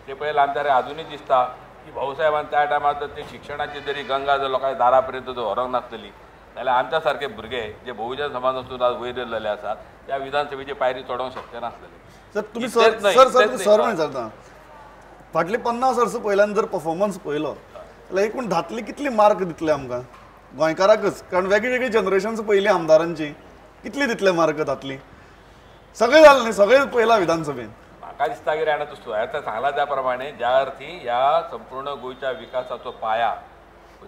ते पळयलें आमच्याकडे अजूनय दिसता की भाऊसाहेबान त्या टायमार ते शिक्षणाची जरी गंगा जर लोकांच्या दारापर्यंत जर व्हरोंक नासतली जाल्यार आमच्या सारके भुरगे जे बहुजन समाजासून आज वयर येयल्ले आसात त्या विधानसभेची पायरी चडोवंक शक्य नासलेले. सर तुम्ही सर विचारता फाटली 50 वर्सां पयल्यान जर परफॉर्मन्स पळयलो जाल्यार एकूण धातली कितली मार्क दितले आमकां गोंयकाराकच? कारण वेगळी वेगळी जनरेशन्स पयली आमदारांची कितली दितले मार्क धातली? सगळे जालें न्ही, सगळे पळयला विधानसभेन. म्हाका दिसता की आतां सुवाळ्यात सांगला त्या प्रमाणे ज्या अर्थी ह्या संपूर्ण गोंयच्या विकासाचो पाया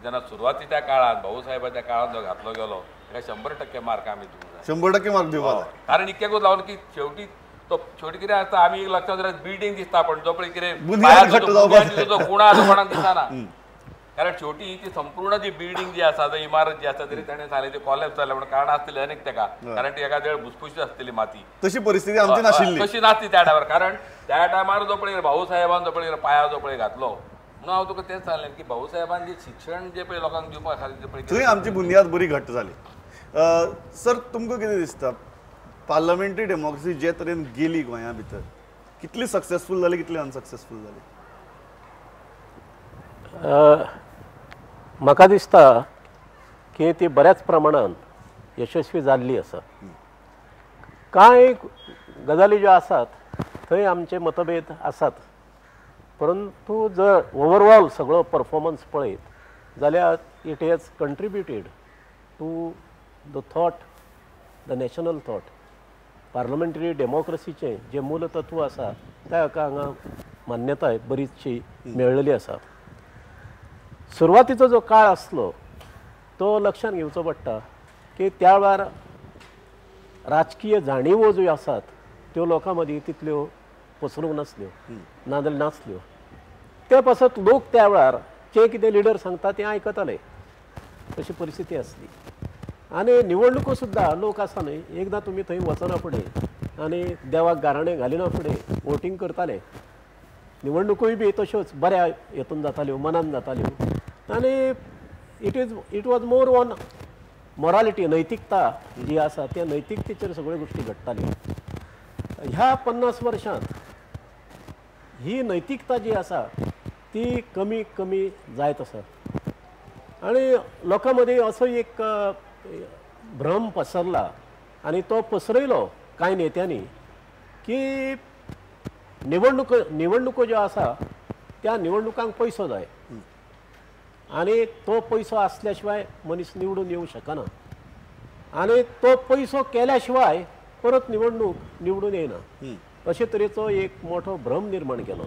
जेन्ना सुरवातीच्या काळात भाऊसाहेबाच्या काळात जो घातलो गेलो ताका 100% मार्क आमी दिवंक जाय. 100% मार्क दिवपाक जाय. कारण इतकेकूच लागून की शेवटी कितें आसता आमी एक लक्षांत दवरात बिल्डींग दिसता पण जो पळय कितें जो गुण आसा कोणाक दिसना. कारण शेवटी ती संपूर्ण जी बिल्डींग जी आसा इमारत जी आसा तरी ताणें सांगलें ती कॉलेप्स जालें म्हणून कारण आसतलें अनेक ताका. कारण ती एका वेळ भुसभुशीत आसतली माती. तशी परिस्थिती आमची नाशिल्ली. तशी नासली त्या टायमार. कारण त्या टायमार जो पळय भाऊसाहेबान जो पळय पाया जो पळय घातलो म्हणून हांव तुका तेंच सांगलें की भाऊसाहेबान जे शिक्षण जे पळय लोकांक दिवपाक खातीर थंय आमची बुनियाद बरी घट्ट जाली. सर तुमकां कितें दिसता पार्लमेंटरी डेमोक्रेसी जे तरेन गेली गोंया भितर कितली सक्सेसफूल जाली कितली अनसक्सेसफूल जाली? म्हाका दिसता की ती बऱ्याच प्रमाणान यशस्वी जाल्ली आसा. कांय गजाली ज्यो आसात थंय आमचे मतभेद आसात परंतु जर ओवरऑल सगळो परफॉर्मन्स पळयत जाल्यार it has contributed to the thought the national thought. Parliamentary डेमोक्रेसीचें जें मूल तत्व आसा ताका हांगा मान्यताय बरीचशी मेळ्ळेली आसा. सुरवातीचो जो काळ आसलो तो लक्षांत घेवचो पडटा की त्या वेळार राजकीय जाणीवो ज्यो आसात त्यो लोकां मदीं तितल्यो पसरूंक नासल्यो नाजाल्यार नासल्यो. ते पासत लोक त्या वेळार जे कितें लिडर सांगता तें आयकताले तशी परिस्थिती आसली. आनी निवडणुको सुद्दां लोक आसा न्हय एकदां तुमी थंय वचना फुडें आनी देवाक गाराणें घालिना फुडें वोटींग करताले. निवडणुकोय बी तश्योच बऱ्या हेतून जाताल्यो मनान जाताल्यो आनी it was more on morality नैतिकता जी आसा त्या नैतिकतेचेर सगळ्यो गोश्टी घडटाल्यो. ह्या 50 वर्षांत ही नैतिकता जी आसा ती कमी कमी जायत आसा आनी लोकां मदीं असो एक भ्रम पसरला आनी तो पसरयलो कांय नेत्यांनी की निवडणुको ज्यो आसा त्या निवडणुकांक पयसो जाय आनी तो पयसो आसल्या शिवाय मनीस निवडून येवंक शकना आनी तो पयसो केल्या शिवाय परत निवडणूक निवडून येना अशे तरेचो एक मोठो भ्रम निर्माण केलो.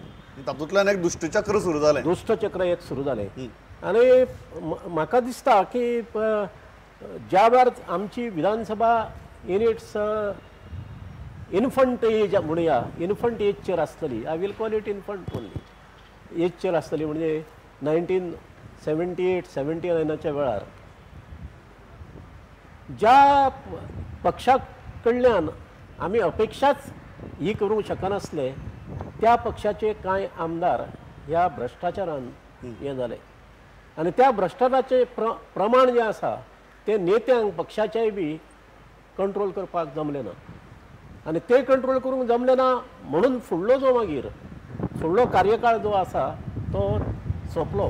तातूंतल्यान एक दुष्टचक्र सुरू जालें. दुष्टचक्र एक सुरू जालें आनी म्हाका दिसता की ज्या वेळार आमची विधानसभा इन इट्स इन्फंट एज म्हणुया इन्फंट एजचेर आसतली. I will call it infant only एजचेर आसतली म्हणजे 1978-79च्या वेळार ज्या पक्षा कडल्यान आमी अपेक्षाच ही करूंक शकनासले त्या पक्षाचे कांय आमदार ह्या भ्रश्टाचारान हे जाले आनी त्या भ्रश्टाचाराचे प्रमाण जें आसा ते नेत्यांक पक्षाचेय बी कंट्रोल करपाक जमलें ना आनी ते कंट्रोल करूंक जमलें ना म्हणून फुडलो जो मागीर फुडलो कार्यकाळ जो आसा तो सोंपलो.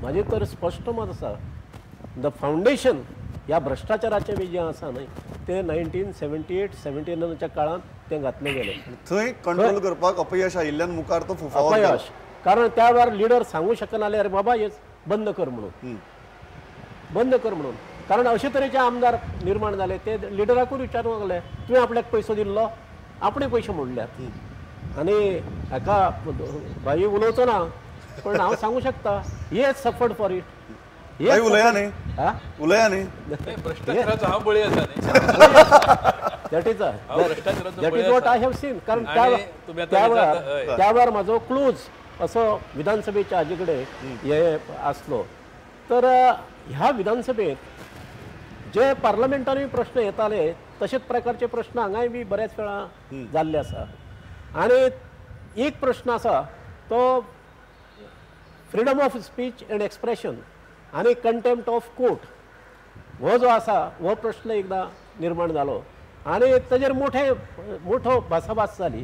म्हाजें तर स्पश्ट मत आसा द फावंडेशन ह्या भ्रश्टाचाराचें बी जें आसा न्हय ते 1978-79च्या काळांत तें घातलें गेलें. थंय कंट्रोल करपाक अपयश आयिल्ल्यान मुखार तो फुफावत अपयश कारण त्या वेळार लिडर सांगूं शकनाले अरे बाबा हे बंद कर म्हणून कारण अशे तरेचे आमदार निर्माण जाले ते लिडराकूय विचारूंक लागले तुवें आपल्याक पयसो दिल्लो आपणे पयशे मोडल्यात आनी हाका भाई उलोवचो ना पण हांव सांगूं शकता हे सफर्ड फॉर इट. उलया न्ही भ्रष्टाचाराचो हांव बळी आसा न्ही that is what I have seen. कारण त्या वेळार म्हाजो क्लोज असो विधानसभेच्या हाजे कडेन हे आसलो. तर ह्या विधानसभेत जे पार्लमेंटानूय प्रश्न येताले तशेच प्रकारचे प्रश्न हांगाय बी बऱ्याच वेळा जाल्ले आसा आनी एक प्रश्न आसा तो freedom of speech end expression आनी कंटेम्प्ट ऑफ कोर्ट हो जो आसा हो प्रश्न एकदा निर्माण जालो आनी ताजेर मोठो भासाभास जाली.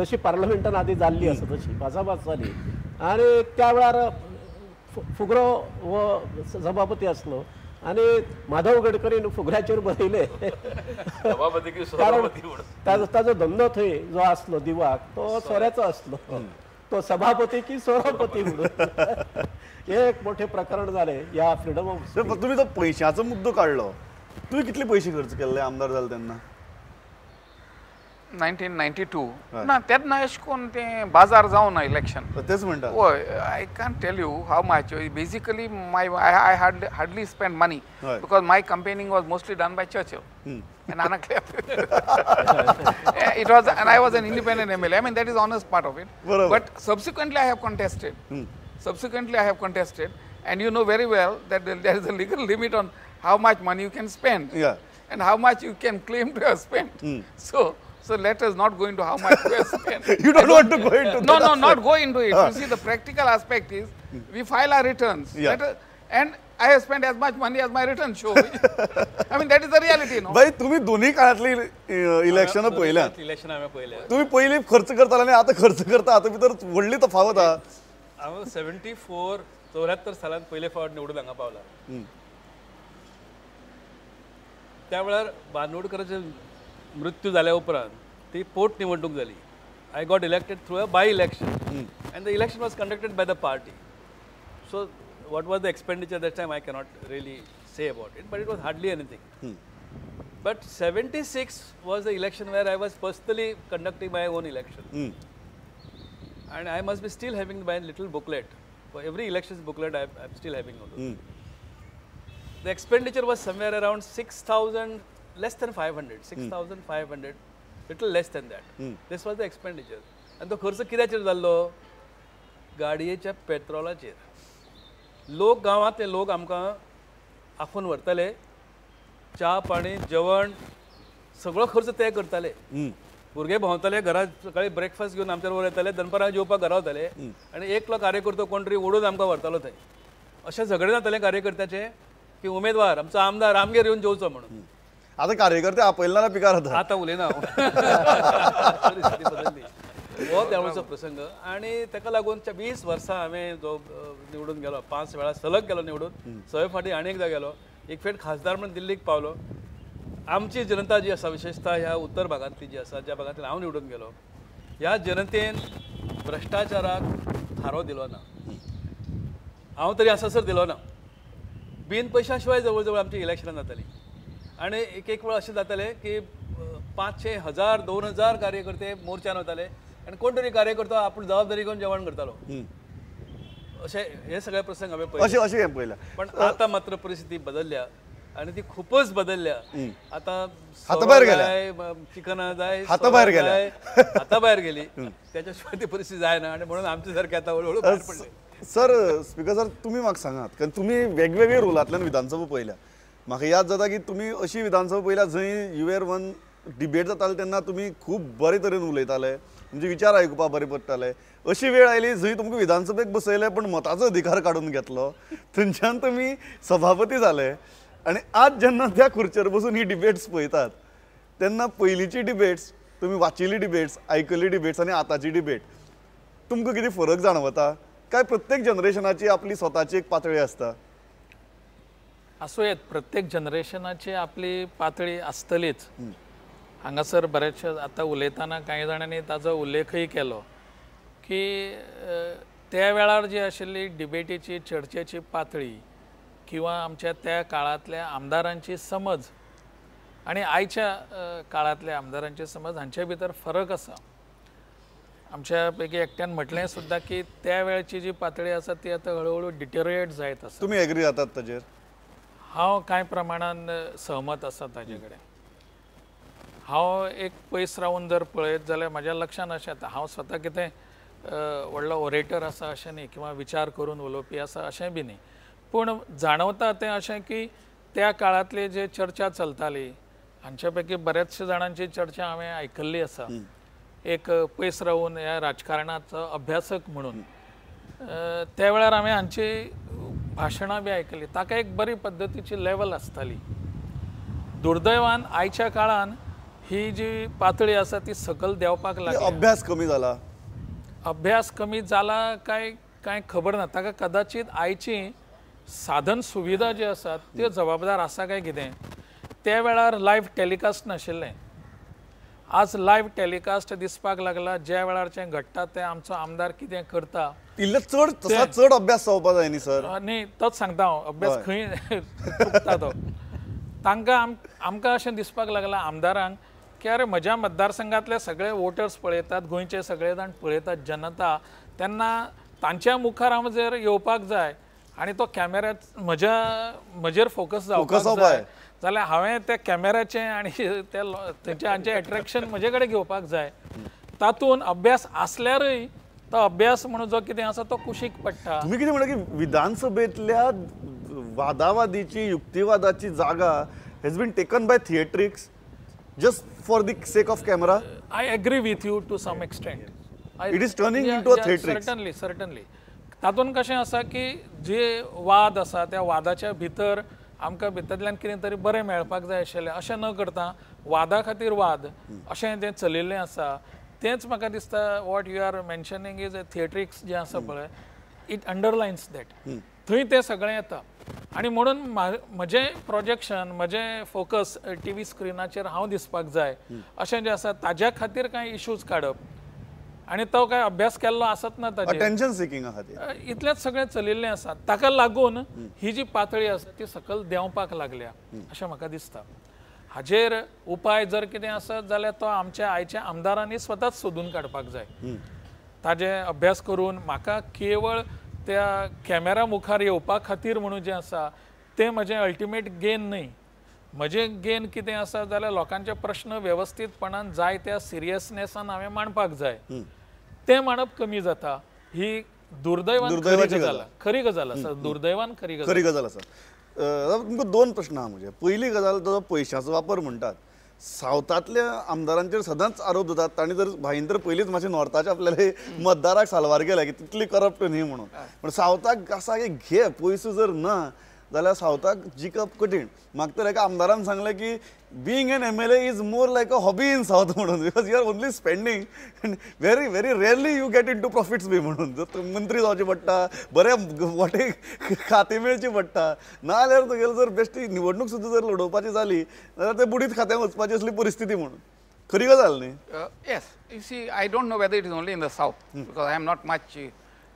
जशी पार्लमेंटान आधी जाल्ली आसा तशी भासाभास जाली आनी त्या वेळार फुगरो हो सभापती आसलो आनी माधव गडकरीन फुगऱ्याचेर बरयले कारण ताजो धंदो थंय जो आसलो दिवाक तो सोऱ्याचो आसलो तो सभापती की सोरापती म्हणून एक मोठे प्रकरण जाले या फ्रीडम ऑफ तुम्ही तो पैशाचो मुद्दो काढलो तुम्ही कितले पैसे खर्च केल्ले आमदार जाले तेन्ना 1992 ना तेन्ना अशें करून तें बाजार जावन ना इलेक्शन तेच म्हणटा हय I can tell you how much basically I hardly spend money because my campaigning was mostly done by Churchill and Anna Clare. It was, and I was an independent MLA. I mean, that is honest part of it. But subsequently I have contested. And you know very well that there is a legal limit on how much money you can spend and how much you can claim to have spent. So let us not go into how much we have spent. You don't want to go into that. No, not go into it. You see, the practical aspect is we file our returns. And I have spent as much money as my returns show. I mean, that is the reality, no? भाई तुम्ही दोन्ही काळातली election पळयल्या तुम्ही पयली खर्च करताले आनी आता खर्च करता आता भितर व्हडली तफावत आहा हांव 74 सालांत पयले फावट निवडून हांगा पावला त्या वेळार बांदोडकराचे मृत्यू जाल्या उपरांत ती पोट निवडणूक जाली I got elected through a by election end the election was conducted by the party so what was the expenditure that time I cannot really say about it, but it was hardly anything. But 76 was the election where I was personally conducting my own election. And I must be still having my little booklet. For every elections booklet I'm still having one. The expenditure was somewhere around 6,000, less than 500, 6,500, little less than that. This was the expenditure. And the खर्च कित्याचेर जाल्लो गाडयेच्या पेट्रोलाचेर लोक गांवांतले लोक आमकां आफोवन व्हरताले च्या पाणी जेवण सगळो खर्च ते करताले भुरगे भोंवताले घरा सकाळी ब्रेकफास्ट घेवन आमच्या बरोबर येताले दनपारां जेवपाक घरा वताले आनी एकलो कार्यकर्तो कोण तरी ओडून आमकां व्हरतालो थंय अशें झगडे जाताले कार्यकर्त्याचे की उमेदवार आमचो आमदार आमगेर येवन जेवचो म्हणून आता कार्यकर्ते आपयला पिकार जाता आतां उलयना हो त्यावेळेचो प्रसंग आणि ताका लागून 20 वर्सां हांवें जो निवडून गेलो 5 वेळा सलग गेलो निवडून 6 फावटी आनी एकदां गेलो एक फेट खासदार म्हणून दिल्लीक पावलो आमची जनता जी आसा विशेषतः ह्या उत्तर भागांतली जी आसा ज्या भागांतल्यान हांव निवडून गेलो ह्या जनतेन भ्रश्टाचाराक थारो दिलो ना हांव तरी आसासर दिलो ना बिन पयशा शिवाय जवळ जवळ आमची इलेक्शनां जाताली आनी एक वेळ अशें जातालें की 500, 1000, 2000 कार्यकर्ते मोर्चान वताले आनी कोण तरी कार्यकर्तो आपूण जबाबदारी घेवन जेवण करतालो अशें हे सगळे प्रसंग हांवें पळयले पण आतां मात्र परिस्थिती बदलल्या आनी ती खूपच बदलल्या आतां हाताभायर गेल्या चिकनां जाय हाताभायर गेल्या हाताभायर गेली त्याच्या शिवाय ती परिस्थिती जायना आनी म्हणून आमचे सारके आतां हळूहळू भायर पडले सर स्पीकर सर तुम्ही म्हाका सांगात कारण तुम्ही वेगवेगळे रोलांतल्यान विधानसभा पळयल्या म्हाका याद जाता की तुम्ही अशी विधानसभा पळयल्या जंय युएर वन डिबेट जाताले तेन्ना तुम्ही खूब बरे तरेन उलयताले म्हणजे विचार आयकुपाक बरे पडटाले अशी वेळ आयली जंय तुमकां विधानसभेक बसयले पण मताचो अधिकार काडून घेतलो थंयच्यान तुमी सभापती जाले आनी आज जेन्ना त्या खुर्चेर बसून ही डिबेट्स पळयतात तेन्ना पयलींची डिबेट्स तुमी वाचिल्ली डिबेट्स आयकल्ली डिबेट्स आनी आतांची डिबेट तुमकां कितें फरक जाणवता काय प्रत्येक जनरेशनाची आपली स्वताची एक पातळी आसता असो येत प्रत्येक जनरेशनाची आपली पातळी आसतलीच हांगासर बरेचशे आतां उलयतना कांय जाणांनी ताजो उल्लेखय केलो की त्या वेळार जी आशिल्ली डिबेटीची चर्चेची पातळी किंवा आमच्या त्या काळांतल्या आमदारांची समज आनी आयच्या काळांतल्या आमदारांची समज हांचे भितर फरक आसा आमच्या पैकी एकट्यान म्हटलें सुद्दां की त्या वेळची जी पातळी आसा ती आतां हळूहळू डिटेरिएट जायत आसा तुमी एग्री जातात ताजेर हांव कांय प्रमाणान सहमत आसा ताजे कडेन हांव एक पयस रावून जर पळयत जाल्यार म्हाज्या लक्षांत अशें येता हांव स्वता कितें व्हडलो ओरेटर आसा अशें न्ही किंवा विचार करून उलोवपी आसा अशें बी न्ही पूण जाणवता तें अशें की त्या काळांतली जी चर्चा चलताली हांचे पैकी बऱ्याचशा जाणांची चर्चा हांवें आयकल्ली आसा एक पयस रावून ह्या राजकारणाचो अभ्यासक म्हणून त्या वेळार हांवें हांची भाशणां बी आयकली ताका एक बरी पद्दतीची लेवल आसताली दुर्दैवान आयच्या काळान ही जी पातळी आसा ती सकल देंवपाक लागली. अभ्यास कमी जाला, अभ्यास कमी जाला काय खबर ना. ताका कदाचित आयची साधन सुविधा जी आसात त्यो जबाबदार आसा काय कितें. त्या वेळार लायव्ह टॅलिकास्ट नाशिल्लें. आज लायव्ह टॅलिकास्ट दिसपाक लागला. ज्या वेळारचें घडटा तें आमचो आमदार कितें करता इल्ले चड अभ्यास जावपा जाय न्ही सर. न्ही तोच सांगता हांव, अभ्यास खंय चुकता तो. तांकां आमकां अशें दिसपाक लागलां आमदारांक की अरे म्हज्या मतदारसंघातले सगळे वोटर्स पळयतात, गोंयचे सगळे जाण पळयतात जनता, तेन्ना तांच्या मुखार हांव जर येवपाक जाय आनी तो कॅमेरा म्हजेर फोकस जावपाक जाय जाल्यार हांवें त्या कॅमेराचें आनी थंयचे एट्रॅक्शन म्हजे कडेन घेवपाक जाय. तातूंत अभ्यास आसल्यारय तो अभ्यास म्हणून जो कितें आसा तो कुशीक पडटा. तुम्ही कितें म्हणटा की विधानसभेतल्या वादावादीची युक्तिवादाची जागा has been taken by theatrics just for the sake of camera? I agree with you to some extent. It is turning into a theatrics. Certainly. तातूंत कशें आसा की जे वाद आसा त्या वादाच्या भितर आमकां भितरल्यान कितें तरी बरें मेळपाक जाय आशिल्लें अशें न करता वादा खातीर वाद अशें जें चलिल्लें आसा तेंच म्हाका दिसता what you are mentioning is theatrics जें आसा पळय इट अंडरलायन्स दॅट. थंय तें सगळें येता. आनी म्हणून म्हजें प्रोजेक्शन म्हजें फोकस टीव्ही स्क्रिनाचेर हांव दिसपाक जाय अशें जें आसा ताज्या खातीर कांय इश्यूज काडप आनी तो काय अभ्यास केल्लो आसत ना ताजेर अटेन्शन सिकींग इतलेंच सगळें चलिल्लें आसा. ताका लागून ही जी पातळी आसा ती सकल देंवपाक लागल्या अशें म्हाका दिसता. हाजेर उपाय जर कितें आसत जाल्यार तो आमच्या आयच्या आमदारांनी स्वताच सोदून काडपाक जाय. ताजे अभ्यास करून म्हाका केवळ त्या कॅमेरा मुखार येवपा खातीर म्हणून जें आसा तें म्हजें अल्टिमेट गेन न्हय. म्हजें गेन कितें आसा जाल्यार लोकांचे प्रश्न वेवस्थीतपणान जाय त्या सिरियसनेसान हांवें मांडपाक जाय. तें मांडप कमी जाता. ही दुर्दैवान खरी गजाल आसा. दुर्दैवान खरी गजाल आसा. तुमकां दोन प्रश्न आहा म्हजे. पयली गजाल तो पयशांचो वापर म्हणटात. सावथातल्या आमदारांचेर सदांच आरोप जातात तांणी जर भाईंदर पयलींच मातशें नॉर्थाच्या आपल्याला मतदाराक सालवार केला की तितली करप्ट न्ही म्हणून. पण सावथाक आसा की घे पयसो जर ना जाल्यार सावथाक जिखप कठीण. म्हाका तर एका आमदारान सांगलें की being an MLA is more like a hobby in south म्हणून because you are only spending very very rarely you get in to profits be म्हणून. जर मंत्री जावचें पडटा बरे मोठे खातें मेळचें पडटा नाजाल्यार तुगेले जर बेश्टी निवडणूक सुद्दां जर लडोवपाची जाली जाल्यार ते बुडीत खात्यांत वचपाची असली परिस्थिती म्हणून खरी गजाल न्ही. Yes, you see, I don't know whether it is only in the south because I am not much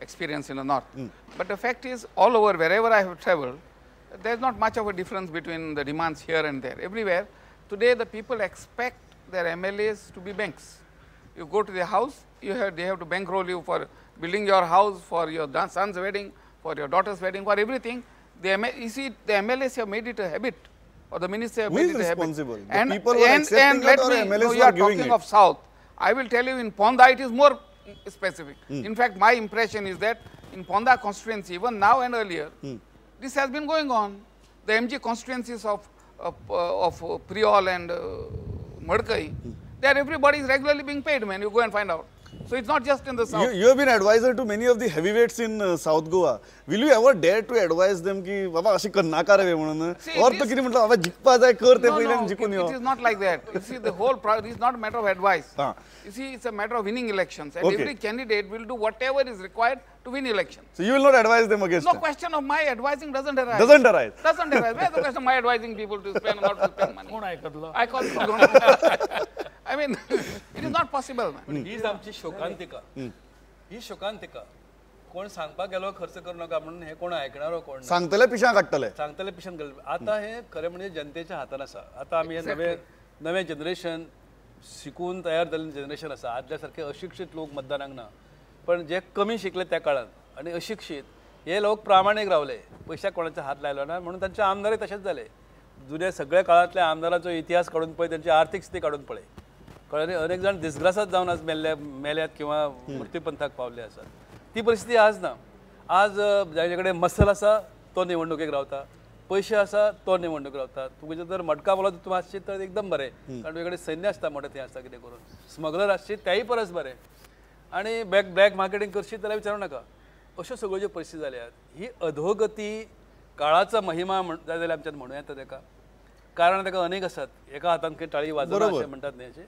experienced in the north. But the fact is, all over wherever I have travelled, there is not much of a difference between the demands here and there. Everywhere, today the people expect their MLAs to be banks. You go to their house, they have to bankroll you for building your house, for your son's wedding, for your daughter's wedding, for everything. You see, the MLAs have made it a habit, or the minister have made it a habit. And people who are accepting that, or MLAs you are are giving talking it. of south. I will tell you, in Ponda it is more specific. In fact, my impression is that in Ponda constituency, even now and earlier, this has been going on. The MG constituencies of Priol and Madkai, there everybody is regularly being paid, man. You go and find out. So it's not just in the south. You have been advisor to many of the heavyweights in South Goa. Will you ever dare to advise them ki baba ashi naka रे म्हणून और तो किती म्हटलं बाबा जिंकपा जाय कर ते पहिल्यान जिंकून येऊ. It is not like that. You see, the whole is not a matter of advice. You see, it's a matter of winning elections, and every candidate will do whatever is required to win elections. So you will not advise them against No question of my advising doesn't arise. Doesn't arise. Doesn't arise. Where's the question of my advising people to spend or not to spend money? कोण ऐकतलो? I call I mean, it is not possible, man. हीच आमची शोकांतिका. ही शोकांतिका कोण सांगपाक गेलो खर्च करू नका म्हणून हे कोण ऐकणारो कोण सांगतले पिशा काडटले सांगतले पिशान गेले. आता हे खरें म्हणजे जनतेच्या हातान आसा. आता आमी हे नवे जनरेशन शिकून तयार जाल्लें जनरेशन आसा. आदल्या सारखे अशिक्षीत लोक मतदानाक ना, पण जे कमी शिकले त्या काळात आनी अशिक्षीत हे लोक प्रामाणीक रावले. पयशाक कोणाचा हात लायलो ना म्हणून तांचे आमदारय तशेंच जाले. जुन्या सगळ्या काळांतल्या आमदाराचो इतिहास काडून पळय, त्यांची आर्थीक स्थिती काडून पळय. कळ्ळें. अनेक जाण दिसग्रासात जावन आज मेल्यात किंवा मृत्यूपंथाक पावले आसात. ती परिस्थिती आज ना. आज जाचे कडेन मसल आसा तो निवडणुकेक रावता, पयशे आसा तो निवडणूक रावता. तुमचे जर मडका बोला तूं आसशीत तर एकदम बरें, कारण तुजे कडेन सैन्य आसता मोठें तें आसता कितें करून. स्मगलर आसशीत त्याय परस बरें, आनी ब्लॅक मार्केटींग करशीत जाल्यार विचारूं नाका. अश्यो सगळ्यो ज्यो परिस्थिती जाल्यात ही अधोगती काळाचा महिमा जाय जाल्यार आमच्यात म्हणूं येता. ताका कारण ताका अनेक आसात एका हातान खंय टाळी वाजना बरोबर. अशें म्हणटात न्ही अशें